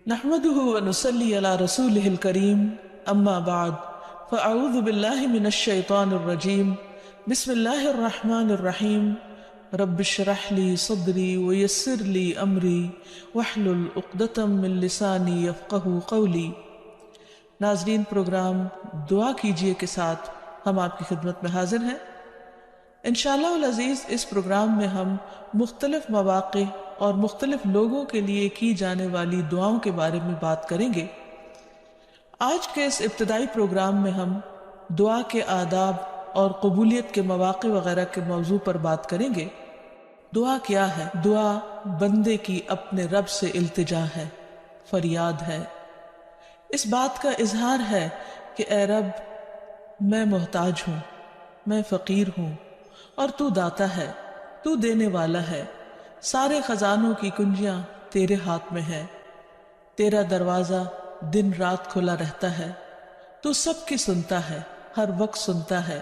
نحمده ونصلي على رسوله الكريم اما بعد فاعوذ بالله من الشيطان الرجيم بسم الله الرحمن الرحيم رب اشرح لي صدري ويسر لي امري واحلل عقدة من لساني يفقهوا قولي۔ ناظرین، پروگرام دعا کیجئے کے ساتھ ہم آپ کی خدمت میں حاضر ہیں۔ انشاءاللہ العزیز اس پروگرام میں ہم مختلف مواقع اور مختلف لوگوں کے لیے کی جانے والی دعاؤں کے بارے میں بات کریں گے۔ آج کے اس ابتدائی پروگرام میں ہم دعا کے آداب اور قبولیت کے مواقع وغیرہ کے موضوع پر بات کریں گے۔ دعا کیا ہے؟ دعا بندے کی اپنے رب سے التجا ہے، فریاد ہے، اس بات کا اظہار ہے کہ اے رب، میں محتاج ہوں، میں فقیر ہوں، اور تو داتا ہے، تو دینے والا ہے، سارے خزانوں کی کنجیاں تیرے ہاتھ میں ہے، تیرا دروازہ دن رات کھلا رہتا ہے، تو سب کی سنتا ہے، ہر وقت سنتا ہے،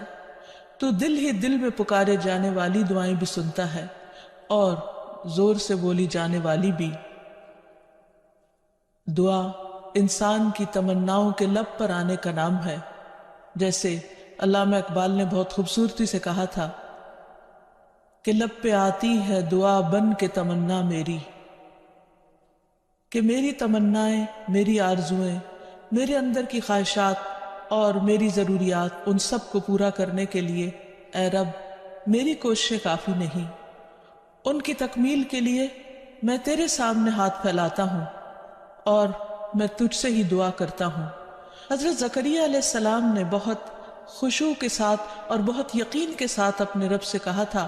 تو دل ہی دل میں پکارے جانے والی دعائیں بھی سنتا ہے اور زور سے بولی جانے والی بھی۔ دعا انسان کی تمناؤں کے لب پر آنے کا نام ہے، جیسے علامہ اقبال نے بہت خوبصورتی سے کہا تھا کہ لب پہ آتی ہے دعا بن کے تمنا میری، کہ میری تمنائیں، میری آرزویں، میرے اندر کی خواہشات اور میری ضروریات، ان سب کو پورا کرنے کے لیے اے رب میری کوششیں کافی نہیں، ان کی تکمیل کے لیے میں تیرے سامنے ہاتھ پھیلاتا ہوں اور میں تجھ سے ہی دعا کرتا ہوں۔ حضرت زکریا علیہ السلام نے بہت خشوع کے ساتھ اور بہت یقین کے ساتھ اپنے رب سے کہا تھا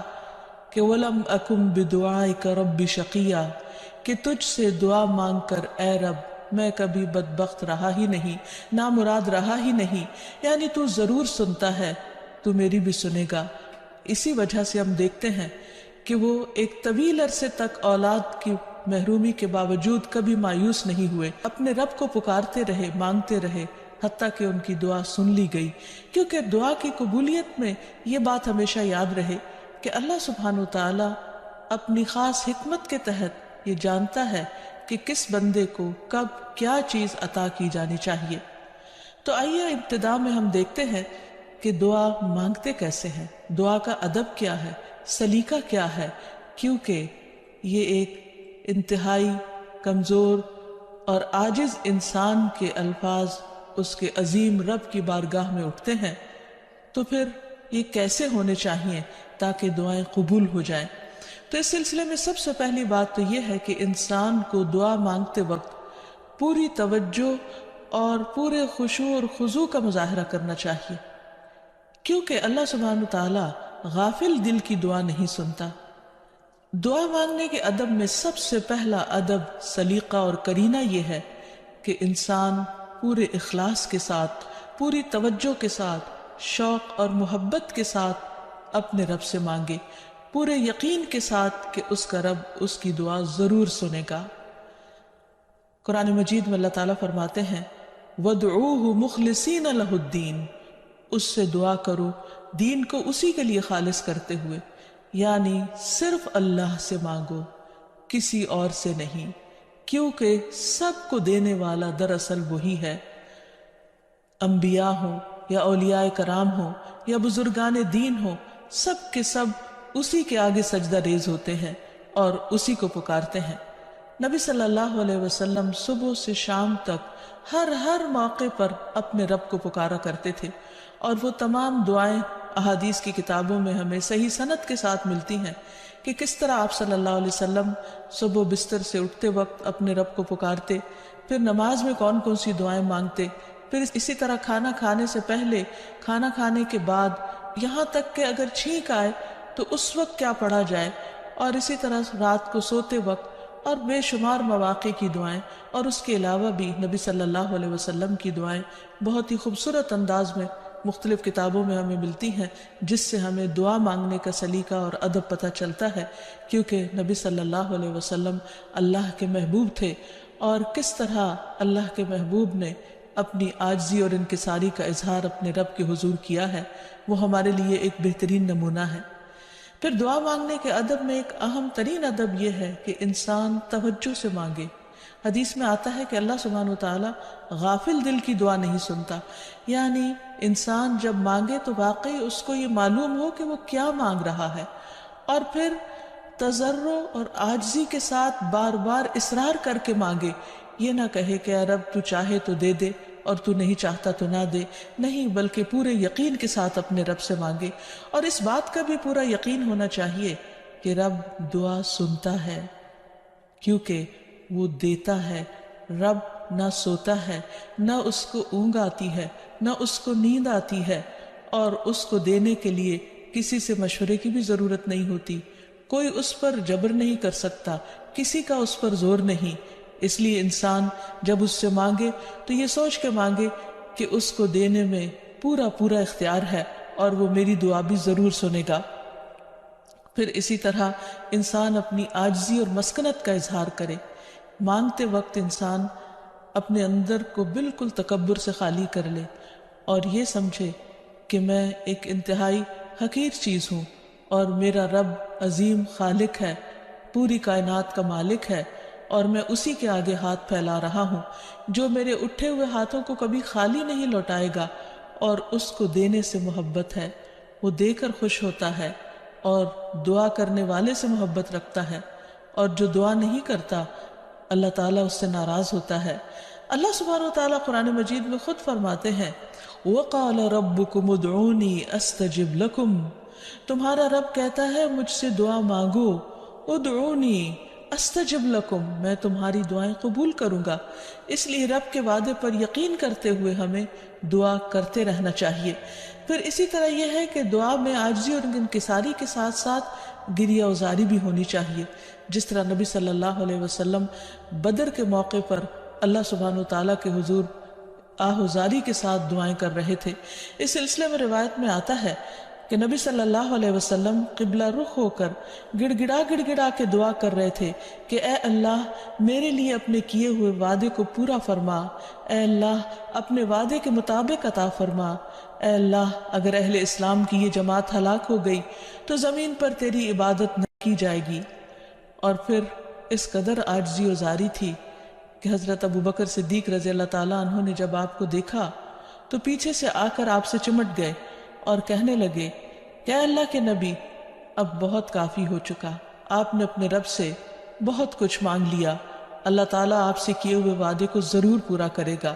کہ وَلَمْ أَكُمْ بِدُعَائِكَ رَبِّ شَقِيًّا، کہ تجھ سے دعا مانگ کر اے رب میں کبھی بدبخت رہا ہی نہیں، نامراد رہا ہی نہیں، یعنی تو ضرور سنتا ہے، تو میری بھی سنے گا۔ اسی وجہ سے ہم دیکھتے ہیں کہ وہ ایک طویل عرصے تک اولاد کی محرومی کے باوجود کبھی مایوس نہیں ہوئے، اپنے رب کو پکارتے رہے، مانگتے رہے، حتیٰ کہ ان کی دعا سن لی گئی۔ کیونکہ دعا کی قبولیت میں یہ بات ہمیشہ یاد رہے کہ اللہ سبحانہ وتعالی اپنی خاص حکمت کے تحت یہ جانتا ہے کہ کس بندے کو کب کیا چیز عطا کی جانی چاہیے۔ تو آئیے ابتدا میں ہم دیکھتے ہیں کہ دعا مانگتے کیسے ہیں، دعا کا ادب کیا ہے، سلیقہ کیا ہے، کیونکہ یہ ایک انتہائی کمزور اور عاجز انسان کے الفاظ اس کے عظیم رب کی بارگاہ میں اٹھتے ہیں، تو پھر یہ کیسے ہونے چاہیے تاکہ دعائیں قبول ہو جائیں۔ تو اس سلسلے میں سب سے پہلی بات تو یہ ہے کہ انسان کو دعا مانگتے وقت پوری توجہ اور پورے خشوع اور خضوع کا مظاہرہ کرنا چاہیے، کیونکہ اللہ سبحانہ تعالیٰ غافل دل کی دعا نہیں سنتا۔ دعا مانگنے کے ادب میں سب سے پہلا ادب، سلیقہ اور کرینہ یہ ہے کہ انسان پورے اخلاص کے ساتھ، پوری توجہ کے ساتھ، شوق اور محبت کے ساتھ اپنے رب سے مانگے، پورے یقین کے ساتھ کہ اس کا رب اس کی دعا ضرور سنے گا۔ قرآن مجید میں اللہ تعالیٰ فرماتے ہیں وَادْعُوهُ مُخْلِصِينَ لَهُ الدِّينَ، اس سے دعا کرو دین کو اسی کے لیے خالص کرتے ہوئے، یعنی صرف اللہ سے مانگو، کسی اور سے نہیں، کیونکہ سب کو دینے والا دراصل وہی ہے۔ انبیاء ہوں یا اولیاء کرام ہوں یا بزرگان دین ہوں، سب کے سب اسی کے آگے سجدہ ریز ہوتے ہیں اور اسی کو پکارتے ہیں۔ نبی صلی اللہ علیہ وسلم صبح سے شام تک ہر موقع پر اپنے رب کو پکارا کرتے تھے، اور وہ تمام دعائیں احادیث کی کتابوں میں ہمیں صحیح سند کے ساتھ ملتی ہیں کہ کس طرح آپ صلی اللہ علیہ وسلم صبح بستر سے اٹھتے وقت اپنے رب کو پکارتے، پھر نماز میں کون کون سی دعائیں مانگتے، پھر اسی طرح کھانا کھانے سے پہلے، کھانا کھانے کے بعد، یہاں تک کہ اگر چھینک آئے تو اس وقت کیا پڑھا جائے، اور اسی طرح رات کو سوتے وقت، اور بے شمار مواقع کی دعائیں، اور اس کے علاوہ بھی نبی صلی اللہ علیہ وسلم کی دعائیں بہت ہی خوبصورت انداز میں مختلف کتابوں میں ہمیں ملتی ہیں، جس سے ہمیں دعا مانگنے کا سلیقہ اور ادب پتہ چلتا ہے، کیونکہ نبی صلی اللہ علیہ وسلم اللہ کے محبوب تھے، اور کس طرح اللہ کے محبوب نے اپنی عاجزی اور انکساری کا اظہار اپنے رب کے حضور کیا ہے، وہ ہمارے لیے ایک بہترین نمونہ ہے۔ پھر دعا مانگنے کے ادب میں ایک اہم ترین ادب یہ ہے کہ انسان توجہ سے مانگے، حدیث میں آتا ہے کہ اللہ سبحانہ و تعالیٰ غافل دل کی دعا نہیں سنتا، یعنی انسان جب مانگے تو واقعی اس کو یہ معلوم ہو کہ وہ کیا مانگ رہا ہے، اور پھر تضرع اور عاجزی کے ساتھ بار بار اصرار کر کے مانگے، یہ نہ کہے کہ اے رب تو چاہے تو دے دے اور تو نہیں چاہتا تو نہ دے، نہیں، بلکہ پورے یقین کے ساتھ اپنے رب سے مانگے، اور اس بات کا بھی پورا یقین ہونا چاہیے کہ رب دعا سنتا ہے، کیونکہ وہ دیتا ہے۔ رب نہ سوتا ہے، نہ اس کو اونگ آتی ہے، نہ اس کو نیند آتی ہے، اور اس کو دینے کے لیے کسی سے مشورے کی بھی ضرورت نہیں ہوتی، کوئی اس پر جبر نہیں کر سکتا، کسی کا اس پر زور نہیں۔ اس لیے انسان جب اس سے مانگے تو یہ سوچ کے مانگے کہ اس کو دینے میں پورا پورا اختیار ہے اور وہ میری دعا بھی ضرور سنے گا۔ پھر اسی طرح انسان اپنی عاجزی اور مسکنت کا اظہار کرے، مانگتے وقت انسان اپنے اندر کو بالکل تکبر سے خالی کر لے اور یہ سمجھے کہ میں ایک انتہائی حقیر چیز ہوں اور میرا رب عظیم خالق ہے، پوری کائنات کا مالک ہے، اور میں اسی کے آگے ہاتھ پھیلا رہا ہوں جو میرے اٹھے ہوئے ہاتھوں کو کبھی خالی نہیں لوٹائے گا، اور اس کو دینے سے محبت ہے، وہ دے کر خوش ہوتا ہے، اور دعا کرنے والے سے محبت رکھتا ہے، اور جو دعا نہیں کرتا اللہ تعالیٰ اس سے ناراض ہوتا ہے۔ اللہ سبحانہ وتعالیٰ قرآن مجید میں خود فرماتے ہیں وَقَالَ رَبُّكُمُ ادْعُونِي أَسْتَجِبْ لَكُمْ، تمہارا رب کہتا ہے مجھ سے دعا مانگو، ادعونی استجب لکم، میں تمہاری دعائیں قبول کروں گا۔ اس لیے رب کے وعدے پر یقین کرتے ہوئے ہمیں دعا کرتے رہنا چاہیے۔ پھر اسی طرح یہ ہے کہ دعا میں عاجزی اور انکساری کے ساتھ ساتھ گریہ وزاری بھی ہونی چاہیے، جس طرح نبی صلی اللہ علیہ وسلم بدر کے موقع پر اللہ سبحانہ وتعالیٰ کے حضور آہوزاری کے ساتھ دعائیں کر رہے تھے۔ اس سلسلے میں روایت میں آتا ہے کہ نبی صلی اللہ علیہ وسلم قبلہ رخ ہو کر گڑ گڑا کے دعا کر رہے تھے کہ اے اللہ میرے لیے اپنے کیے ہوئے وعدے کو پورا فرما، اے اللہ اپنے وعدے کے مطابق عطا فرما، اے اللہ اگر اہل اسلام کی یہ جماعت ہلاک ہو گئی تو زمین پر تیری عبادت نہ کی جائے گی۔ اور پھر اس قدر عاجزی و زاری تھی کہ حضرت ابوبکر صدیق رضی اللہ تعالیٰ عنہ نے جب آپ کو دیکھا تو پیچھے سے آ کر آپ سے چمٹ گئے اور کہنے لگے کہ اے اللہ کے نبی اب بہت کافی ہو چکا، آپ نے اپنے رب سے بہت کچھ مانگ لیا، اللہ تعالیٰ آپ سے کیے ہوئے وعدے کو ضرور پورا کرے گا۔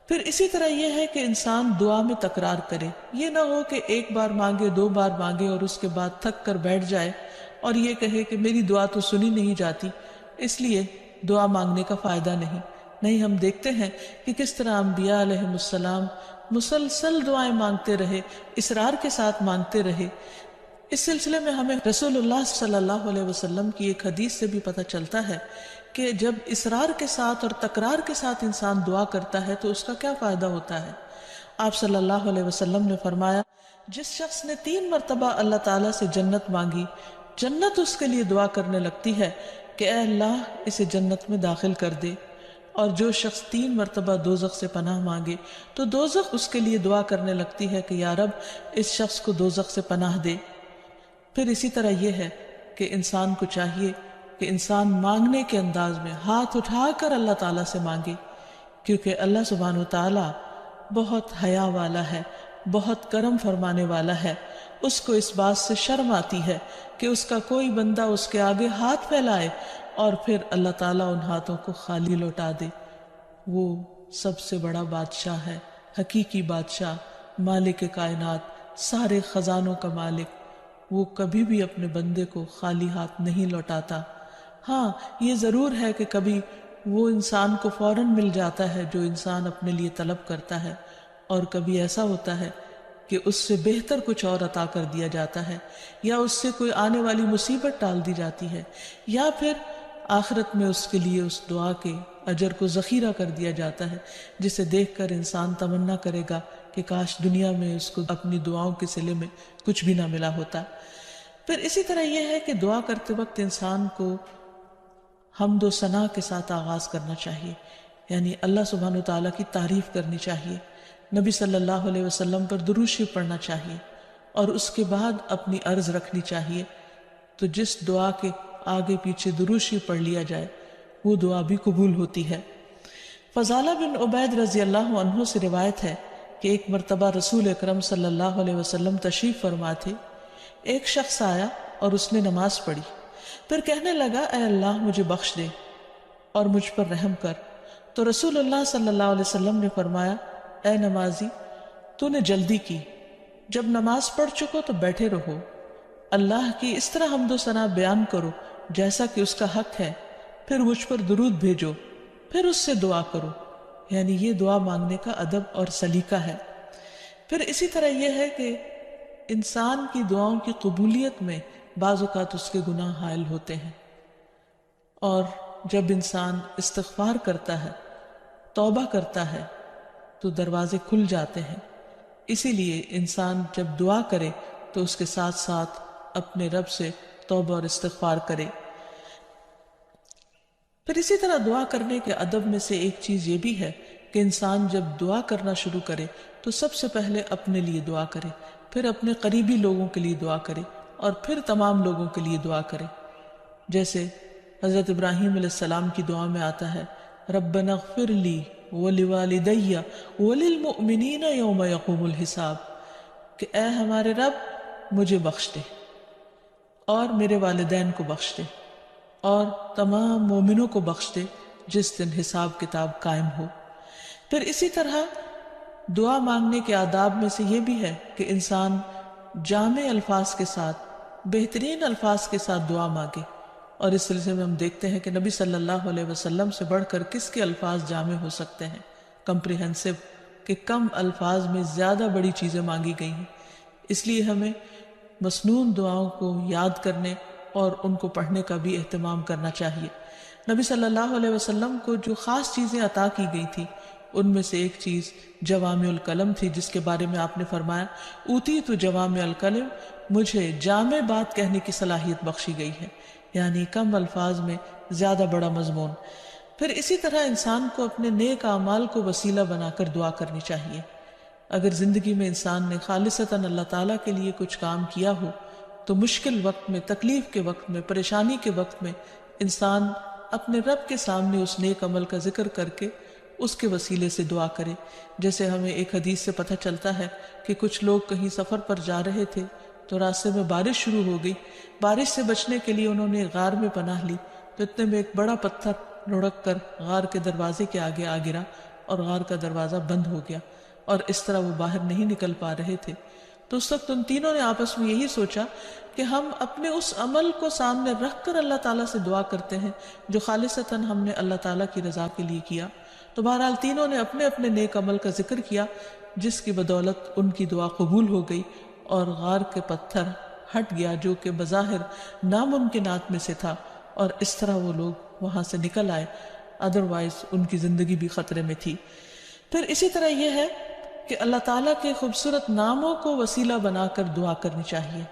پھر اسی طرح یہ ہے کہ انسان دعا میں تکرار کرے، یہ نہ ہو کہ ایک بار مانگے، دو بار مانگے اور اس کے بعد تھک کر بیٹھ جائے اور یہ کہے کہ میری دعا تو سنی نہیں جاتی، اس لیے دعا مانگنے کا فائدہ نہیں۔ ہم دیکھتے ہیں کہ کس طرح انبیاء علیہ السلام مسلسل دعائیں مانگتے رہے، اصرار کے ساتھ مانگتے رہے۔ اس سلسلے میں ہمیں رسول اللہ صلی اللہ علیہ وسلم کی ایک حدیث سے بھی پتہ چلتا ہے کہ جب اصرار کے ساتھ اور تکرار کے ساتھ انسان دعا کرتا ہے تو اس کا کیا فائدہ ہوتا ہے۔ آپ صلی اللہ علیہ وسلم نے فرمایا جس شخص نے 3 مرتبہ اللہ تعالیٰ سے جنت مانگی، جنت اس کے لیے دعا کرنے لگتی ہے کہ اے اللہ اسے جنت میں داخل کر دے، اور جو شخص 3 مرتبہ دوزخ سے پناہ مانگے تو دوزخ اس کے لیے دعا کرنے لگتی ہے کہ یا رب اس شخص کو دوزخ سے پناہ دے۔ پھر اسی طرح یہ ہے کہ انسان کو چاہیے کہ انسان مانگنے کے انداز میں ہاتھ اٹھا کر اللہ تعالیٰ سے مانگے، کیونکہ اللہ سبحانہ وتعالیٰ بہت حیا والا ہے، بہت کرم فرمانے والا ہے۔ اس کو اس بات سے شرم آتی ہے کہ اس کا کوئی بندہ اس کے آگے ہاتھ پھیلائے اور پھر اللہ تعالیٰ ان ہاتھوں کو خالی لوٹا دے۔ وہ سب سے بڑا بادشاہ ہے، حقیقی بادشاہ، مالک کائنات، سارے خزانوں کا مالک، وہ کبھی بھی اپنے بندے کو خالی ہاتھ نہیں لوٹاتا۔ ہاں یہ ضرور ہے کہ کبھی وہ انسان کو فوراً مل جاتا ہے جو انسان اپنے لیے طلب کرتا ہے، اور کبھی ایسا ہوتا ہے کہ اس سے بہتر کچھ اور عطا کر دیا جاتا ہے، یا اس سے کوئی آنے والی مصیبت ٹال دی جاتی ہے، یا پھر آخرت میں اس کے لیے اس دعا کے اجر کو ذخیرہ کر دیا جاتا ہے، جسے دیکھ کر انسان تمنا کرے گا کہ کاش دنیا میں اس کو اپنی دعاؤں کے صلے میں کچھ بھی نہ ملا ہوتا۔ پھر اسی طرح یہ ہے کہ دعا کرتے وقت انسان کو حمد و ثنا کے ساتھ آغاز کرنا چاہیے، یعنی اللہ سبحانہ وتعالیٰ کی تعریف کرنی چاہیے، نبی صلی اللہ علیہ وسلم پر درود شریف پڑھنا چاہیے، اور اس کے بعد اپنی عرض رکھنی چاہیے۔ تو جس دعا کے آگے پیچھے درود شریف پڑھ لیا جائے وہ دعا بھی قبول ہوتی ہے۔ فضالہ بن عبید رضی اللہ عنہ سے روایت ہے کہ ایک مرتبہ رسول اکرم صلی اللہ علیہ وسلم تشریف فرما تھے۔ ایک شخص آیا اور اس نے نماز پڑھی، پھر کہنے لگا اے اللہ مجھے بخش دے اور مجھ پر رحم کر۔ تو رسول اللہ صلی اللہ علیہ وسلم نے فرمایا اے نمازی تو نے جلدی کی، جب نماز پڑھ چکو تو بیٹھے رہو، اللہ کی اس طرح حمد و ثنا بیان کرو جیسا کہ اس کا حق ہے، پھر مجھ پر درود بھیجو، پھر اس سے دعا کرو۔ یعنی یہ دعا مانگنے کا ادب اور سلیقہ ہے۔ پھر اسی طرح یہ ہے کہ انسان کی دعاؤں کی قبولیت میں بعض اوقات اس کے گناہ حائل ہوتے ہیں، اور جب انسان استغفار کرتا ہے، توبہ کرتا ہے، تو دروازے کھل جاتے ہیں۔ اسی لیے انسان جب دعا کرے تو اس کے ساتھ ساتھ اپنے رب سے توبہ اور استغفار کرے۔ پھر اسی طرح دعا کرنے کے ادب میں سے ایک چیز یہ بھی ہے کہ انسان جب دعا کرنا شروع کرے تو سب سے پہلے اپنے لیے دعا کرے، پھر اپنے قریبی لوگوں کے لیے دعا کرے، اور پھر تمام لوگوں کے لیے دعا کرے۔ جیسے حضرت ابراہیم علیہ السلام کی دعا میں آتا ہے ربنا اغفر لی ولوالدی وللمؤمنین یوم یقوم الحساب، کہ اے ہمارے رب مجھے بخش دے اور میرے والدین کو بخش دے اور تمام مومنوں کو بخش دے جس دن حساب کتاب قائم ہو۔ پھر اسی طرح دعا مانگنے کے آداب میں سے یہ بھی ہے کہ انسان جامع الفاظ کے ساتھ، بہترین الفاظ کے ساتھ دعا مانگے، اور اس سلسلے میں ہم دیکھتے ہیں کہ نبی صلی اللہ علیہ وسلم سے بڑھ کر کس کے الفاظ جامع ہو سکتے ہیں، کمپریہنسو، کہ کم الفاظ میں زیادہ بڑی چیزیں مانگی گئی ہیں۔ اس لیے ہمیں مسنون دعاؤں کو یاد کرنے اور ان کو پڑھنے کا بھی اہتمام کرنا چاہیے۔ نبی صلی اللہ علیہ وسلم کو جو خاص چیزیں عطا کی گئی تھی ان میں سے ایک چیز جوامع الکلم تھی، جس کے بارے میں آپ نے فرمایا اوتیت جوامع الکلم، مجھے جامع بات کہنے کی صلاحیت بخشی گئی ہے، یعنی کم الفاظ میں زیادہ بڑا مضمون۔ پھر اسی طرح انسان کو اپنے نیک اعمال کو وسیلہ بنا کر دعا کرنی چاہیے۔ اگر زندگی میں انسان نے خالصتاً اللہ تعالیٰ کے لیے کچھ کام کیا ہو تو مشکل وقت میں، تکلیف کے وقت میں، پریشانی کے وقت میں انسان اپنے رب کے سامنے اس نیک عمل کا ذکر کر کے اس کے وسیلے سے دعا کرے۔ جیسے ہمیں ایک حدیث سے پتہ چلتا ہے کہ کچھ لوگ کہیں سفر پر جا رہے تھے تو راستے میں بارش شروع ہو گئی، بارش سے بچنے کے لیے انہوں نے غار میں پناہ لی، تو اتنے میں ایک بڑا پتھر لڑک کر غار کے دروازے کے آگے آ گرا اور غار کا دروازہ بند ہو گیا، اور اس طرح وہ باہر نہیں نکل پا رہے تھے۔ تو اس وقت ان تینوں نے آپس میں یہی سوچا کہ ہم اپنے اس عمل کو سامنے رکھ کر اللہ تعالیٰ سے دعا کرتے ہیں جو خالصتاً ہم نے اللہ تعالیٰ کی رضا کے لیے کیا۔ تو بہرحال تینوں نے اپنے اپنے نیک عمل کا ذکر کیا، جس کی بدولت ان کی دعا قبول ہو گئی اور غار کے پتھر ہٹ گیا جو کہ بظاہر ناممکنات میں سے تھا، اور اس طرح وہ لوگ وہاں سے نکل آئے، ادروائز ان کی زندگی بھی خطرے میں تھی۔ پھر اسی طرح یہ ہے کہ اللہ تعالیٰ کے خوبصورت ناموں کو وسیلہ بنا کر دعا کرنی چاہیے۔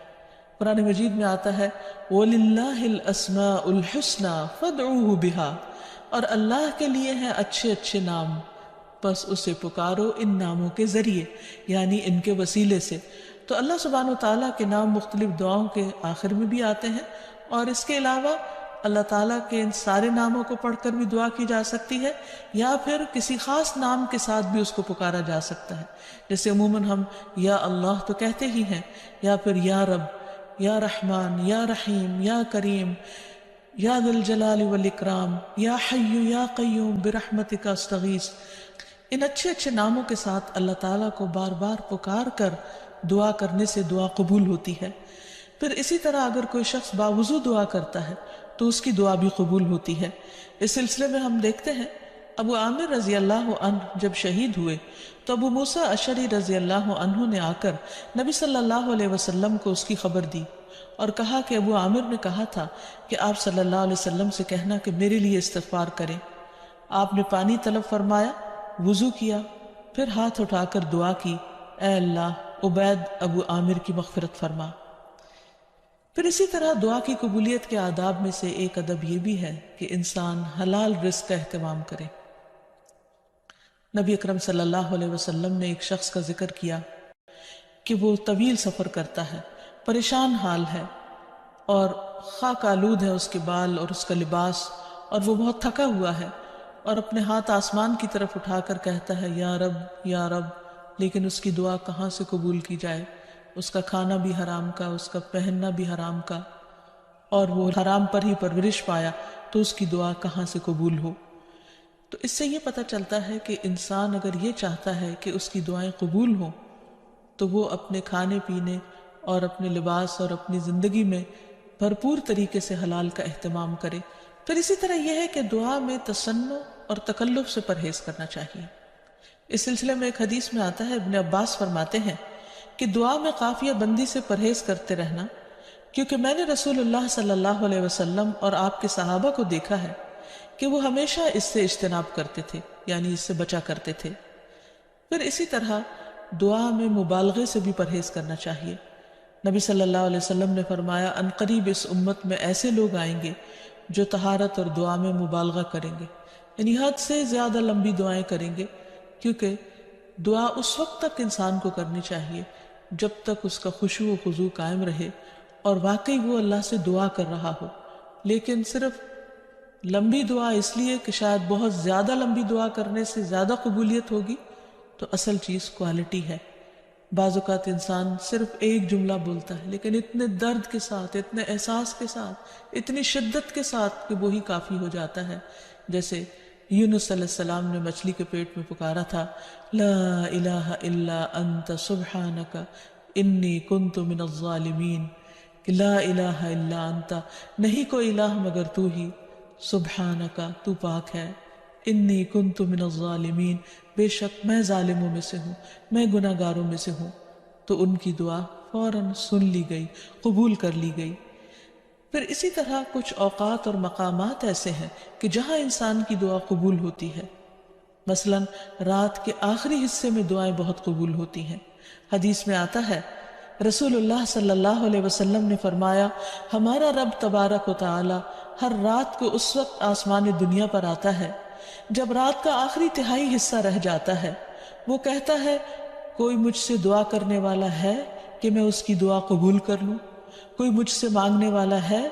قرآن مجید میں آتا ہے وَلِلَّهِ الْأَسْمَاءُ الْحُسْنَى فَادْعُوهُ بِهَا، اور اللہ کے لیے ہیں اچھے اچھے نام، بس اسے پکارو ان ناموں کے ذریعے، یعنی ان کے وسیلے سے۔ تو اللہ سبحانہ و تعالیٰ کے نام مختلف دعاؤں کے آخر میں بھی آتے ہیں، اور اس کے علاوہ اللہ تعالیٰ کے ان سارے ناموں کو پڑھ کر بھی دعا کی جا سکتی ہے، یا پھر کسی خاص نام کے ساتھ بھی اس کو پکارا جا سکتا ہے۔ جیسے عموماً ہم یا اللہ تو کہتے ہی ہیں، یا پھر یا رب، یا رحمان، یا رحیم، یا کریم، یا ذی الجلال والاکرام، یا حی یا قیوم برحمتک استغیث۔ ان اچھے اچھے ناموں کے ساتھ اللہ تعالیٰ کو بار بار پکار کر دعا کرنے سے دعا قبول ہوتی ہے۔ پھر اسی طرح اگر کوئی شخص باوضو دعا کرتا ہے تو اس کی دعا بھی قبول ہوتی ہے۔ اس سلسلے میں ہم دیکھتے ہیں ابو عامر رضی اللہ عنہ جب شہید ہوئے تو ابو موسیٰ اشعری رضی اللہ عنہ نے آ کر نبی صلی اللہ علیہ وسلم کو اس کی خبر دی اور کہا کہ ابو عامر نے کہا تھا کہ آپ صلی اللہ علیہ وسلم سے کہنا کہ میرے لیے استغفار کریں۔ آپ نے پانی طلب فرمایا، وضو کیا، پھر ہاتھ اٹھا کر دعا کی، اے اللہ عبید ابو عامر کی مغفرت فرما۔ پھر اسی طرح دعا کی قبولیت کے آداب میں سے ایک ادب یہ بھی ہے کہ انسان حلال رزق کا اہتمام کرے۔ نبی اکرم صلی اللہ علیہ وسلم نے ایک شخص کا ذکر کیا کہ وہ طویل سفر کرتا ہے، پریشان حال ہے اور خاک آلود ہے اس کے بال اور اس کا لباس، اور وہ بہت تھکا ہوا ہے اور اپنے ہاتھ آسمان کی طرف اٹھا کر کہتا ہے یا رب یا رب، لیکن اس کی دعا کہاں سے قبول کی جائے؟ اس کا کھانا بھی حرام کا، اس کا پہننا بھی حرام کا، اور وہ حرام پر ہی پرورش پایا، تو اس کی دعا کہاں سے قبول ہو؟ تو اس سے یہ پتہ چلتا ہے کہ انسان اگر یہ چاہتا ہے کہ اس کی دعائیں قبول ہوں تو وہ اپنے کھانے پینے اور اپنے لباس اور اپنی زندگی میں بھرپور طریقے سے حلال کا اہتمام کرے۔ پھر اسی طرح یہ ہے کہ دعا میں تصنع اور تکلف سے پرہیز کرنا چاہیے۔ اس سلسلے میں ایک حدیث میں آتا ہے، ابن عباس فرماتے ہیں کہ دعا میں قافیہ بندی سے پرہیز کرتے رہنا، کیونکہ میں نے رسول اللہ صلی اللہ علیہ وسلم اور آپ کے صحابہ کو دیکھا ہے کہ وہ ہمیشہ اس سے اجتناب کرتے تھے، یعنی اس سے بچا کرتے تھے۔ پھر اسی طرح دعا میں مبالغے سے بھی پرہیز کرنا چاہیے۔ نبی صلی اللہ علیہ وسلم نے فرمایا ان قریب اس امت میں ایسے لوگ آئیں گے جو طہارت اور دعا میں مبالغہ کریں گے، یعنی حد سے زیادہ لمبی دعائیں کریں گے، کیونکہ دعا اس وقت تک انسان کو کرنی چاہیے جب تک اس کا خشوع و خضوع قائم رہے اور واقعی وہ اللہ سے دعا کر رہا ہو۔ لیکن صرف لمبی دعا اس لیے کہ شاید بہت زیادہ لمبی دعا کرنے سے زیادہ قبولیت ہوگی، تو اصل چیز کوالٹی ہے۔ بعض اوقات انسان صرف ایک جملہ بولتا ہے لیکن اتنے درد کے ساتھ، اتنے احساس کے ساتھ، اتنی شدت کے ساتھ کہ وہی کافی ہو جاتا ہے۔ جیسے یونس علیہ السلام نے مچھلی کے پیٹ میں پکارا تھا، لا الہ الا انت سبحانک انی کنت من الظالمین، کہ لا الہ الا انت، نہیں کوئی الہ مگر تو ہی، سبحانک تو پاک ہے، انی کنت من الظالمین، بے شک میں ظالموں میں سے ہوں، میں گناہ گاروں میں سے ہوں۔ تو ان کی دعا فوراً سن لی گئی، قبول کر لی گئی۔ پھر اسی طرح کچھ اوقات اور مقامات ایسے ہیں کہ جہاں انسان کی دعا قبول ہوتی ہے، مثلا رات کے آخری حصے میں دعائیں بہت قبول ہوتی ہیں۔ حدیث میں آتا ہے، رسول اللہ صلی اللہ علیہ وسلم نے فرمایا ہمارا رب تبارک و تعالی ہر رات کو اس وقت آسمان دنیا پر آتا ہے جب رات کا آخری تہائی حصہ رہ جاتا ہے، وہ کہتا ہے کوئی مجھ سے دعا کرنے والا ہے کہ میں اس کی دعا قبول کر لوں؟ کوئی مجھ سے مانگنے والا ہے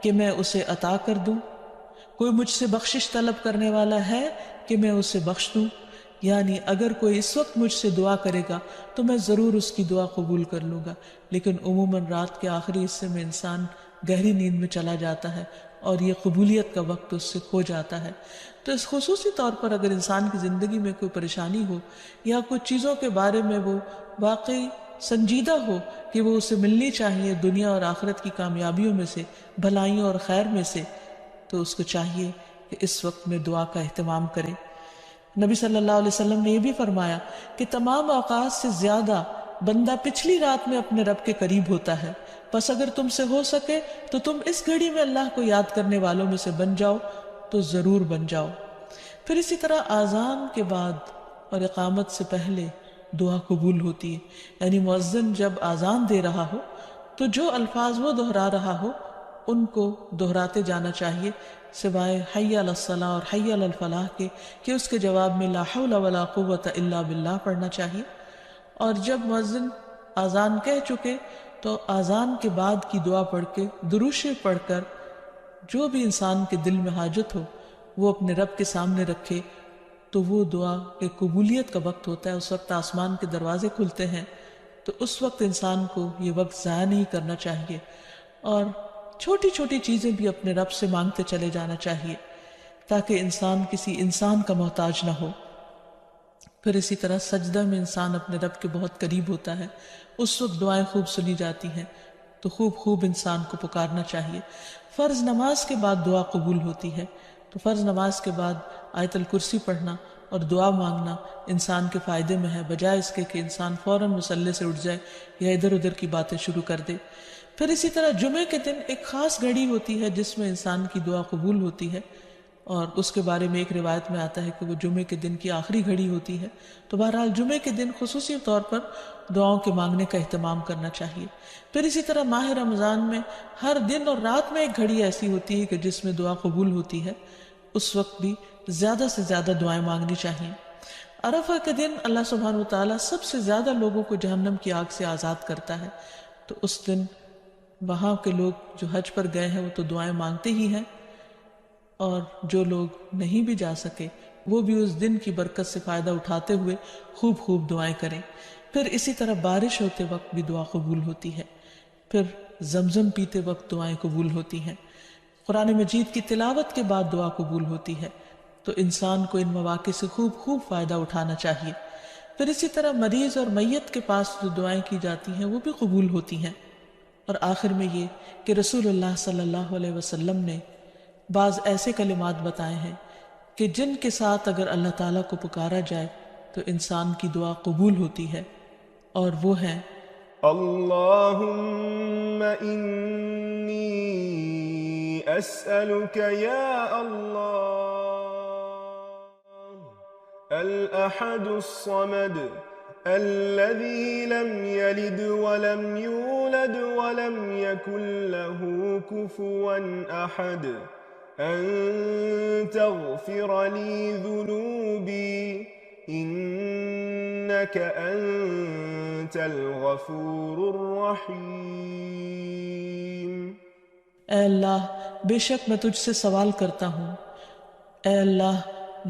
کہ میں اسے عطا کر دوں؟ کوئی مجھ سے بخشش طلب کرنے والا ہے کہ میں اسے بخش دوں؟ یعنی اگر کوئی اس وقت مجھ سے دعا کرے گا تو میں ضرور اس کی دعا قبول کر لوں گا۔ لیکن عموماً رات کے آخری حصے میں انسان گہری نیند میں چلا جاتا ہے اور یہ قبولیت کا وقت اس سے کھو جاتا ہے۔ تو اس خصوصی طور پر اگر انسان کی زندگی میں کوئی پریشانی ہو یا کچھ چیزوں کے بارے میں وہ واقعی سنجیدہ ہو کہ وہ اسے ملنی چاہیے دنیا اور آخرت کی کامیابیوں میں سے، بھلائیوں اور خیر میں سے، تو اس کو چاہیے کہ اس وقت میں دعا کا اہتمام کرے۔ نبی صلی اللہ علیہ وسلم نے یہ بھی فرمایا کہ تمام اوقات سے زیادہ بندہ پچھلی رات میں اپنے رب کے قریب ہوتا ہے، پس اگر تم سے ہو سکے تو تم اس گھڑی میں اللہ کو یاد کرنے والوں میں سے بن جاؤ تو ضرور بن جاؤ۔ پھر اسی طرح آذان کے بعد اور اقامت سے پہلے دعا قبول ہوتی ہے، یعنی مؤذن جب آذان دے رہا ہو تو جو الفاظ وہ دہرا رہا ہو ان کو دہراتے جانا چاہیے، سوائے حی علی الصلاۃ اور حی علی الفلاح کے، کہ اس کے جواب میں لا حول ولا قوت الا باللہ پڑھنا چاہیے۔ اور جب مؤذن آذان کہہ چکے تو آذان کے بعد کی دعا پڑھ کے، درود شریف پڑھ کر، جو بھی انسان کے دل میں حاجت ہو وہ اپنے رب کے سامنے رکھے، تو وہ دعا کے قبولیت کا وقت ہوتا ہے، اس وقت آسمان کے دروازے کھلتے ہیں۔ تو اس وقت انسان کو یہ وقت ضائع نہیں کرنا چاہیے اور چھوٹی چھوٹی چیزیں بھی اپنے رب سے مانگتے چلے جانا چاہیے تاکہ انسان کسی انسان کا محتاج نہ ہو۔ پھر اسی طرح سجدہ میں انسان اپنے رب کے بہت قریب ہوتا ہے، اس وقت دعائیں خوب سنی جاتی ہیں، تو خوب انسان کو پکارنا چاہیے۔ فرض نماز کے بعد دعا قبول ہوتی ہے، تو فرض نماز کے بعد آیت الکرسی پڑھنا اور دعا مانگنا انسان کے فائدے میں ہے، بجائے اس کے کہ انسان فوراً مصلی سے اٹھ جائے یا ادھر ادھر کی باتیں شروع کر دے۔ پھر اسی طرح جمعے کے دن ایک خاص گھڑی ہوتی ہے جس میں انسان کی دعا قبول ہوتی ہے، اور اس کے بارے میں ایک روایت میں آتا ہے کہ وہ جمعے کے دن کی آخری گھڑی ہوتی ہے۔ تو بہرحال جمعے کے دن خصوصی طور پر دعاؤں کے مانگنے کا اہتمام کرنا چاہیے۔ پھر اسی طرح ماہ رمضان میں ہر دن اور رات میں ایک گھڑی ایسی ہوتی ہے کہ جس میں دعا قبول ہوتی ہے، اس وقت بھی زیادہ سے زیادہ دعائیں مانگنی چاہیے۔ عرفہ کے دن اللہ سبحانہ وتعالیٰ سب سے زیادہ لوگوں کو جہنم کی آگ سے آزاد کرتا ہے، تو اس دن وہاں کے لوگ جو حج پر گئے ہیں وہ تو دعائیں مانگتے ہی ہیں، اور جو لوگ نہیں بھی جا سکے وہ بھی اس دن کی برکت سے فائدہ اٹھاتے ہوئے خوب خوب دعائیں کریں۔ پھر اسی طرح بارش ہوتے وقت بھی دعا قبول ہوتی ہے، پھر زمزم پیتے وقت دعائیں قبول ہوتی ہیں، قرآن مجید کی تلاوت کے بعد دعا قبول ہوتی ہے۔ تو انسان کو ان مواقع سے خوب خوب فائدہ اٹھانا چاہیے۔ پھر اسی طرح مریض اور میت کے پاس جو دعائیں کی جاتی ہیں وہ بھی قبول ہوتی ہیں۔ اور آخر میں یہ کہ رسول اللہ صلی اللہ علیہ وسلم نے بعض ایسے کلمات بتائے ہیں کہ جن کے ساتھ اگر اللہ تعالیٰ کو پکارا جائے تو انسان کی دعا قبول ہوتی ہے، اور وہ ہیں: اللهم إني أسألك يا الله الأحد الصمد الذي لم يلد ولم يولد ولم يكن له كفوا أحد أن تغفر لي ذنوبي إنك أنت الغفور الرحيم۔ اے اللہ، بے شک میں تجھ سے سوال کرتا ہوں، اے اللہ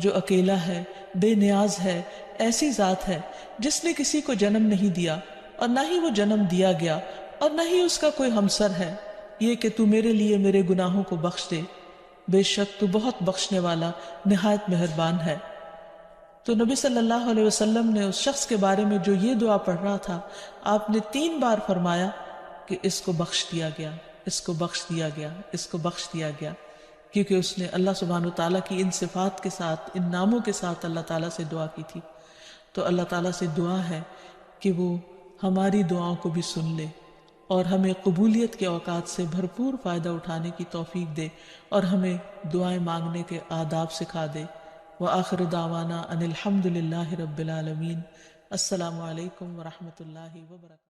جو اکیلا ہے، بے نیاز ہے، ایسی ذات ہے جس نے کسی کو جنم نہیں دیا اور نہ ہی وہ جنم دیا گیا اور نہ ہی اس کا کوئی ہمسر ہے، یہ کہ تو میرے لیے میرے گناہوں کو بخش دے، بے شک تو بہت بخشنے والا نہایت مہربان ہے۔ تو نبی صلی اللہ علیہ وسلم نے اس شخص کے بارے میں جو یہ دعا پڑھ رہا تھا، آپ نے 3 بار فرمایا کہ اس کو بخش دیا گیا، اس کو بخش دیا گیا، اس کو بخش دیا گیا، کیونکہ اس نے اللہ سبحانہ وتعالیٰ کی ان صفات کے ساتھ، ان ناموں کے ساتھ اللہ تعالیٰ سے دعا کی تھی۔ تو اللہ تعالیٰ سے دعا ہے کہ وہ ہماری دعاؤں کو بھی سن لے اور ہمیں قبولیت کے اوقات سے بھرپور فائدہ اٹھانے کی توفیق دے اور ہمیں دعائیں مانگنے کے آداب سکھا دے۔ وآخر دعوانا ان الحمد للہ رب العالمین۔ السلام علیکم ورحمۃ اللہ وبرکاتہ۔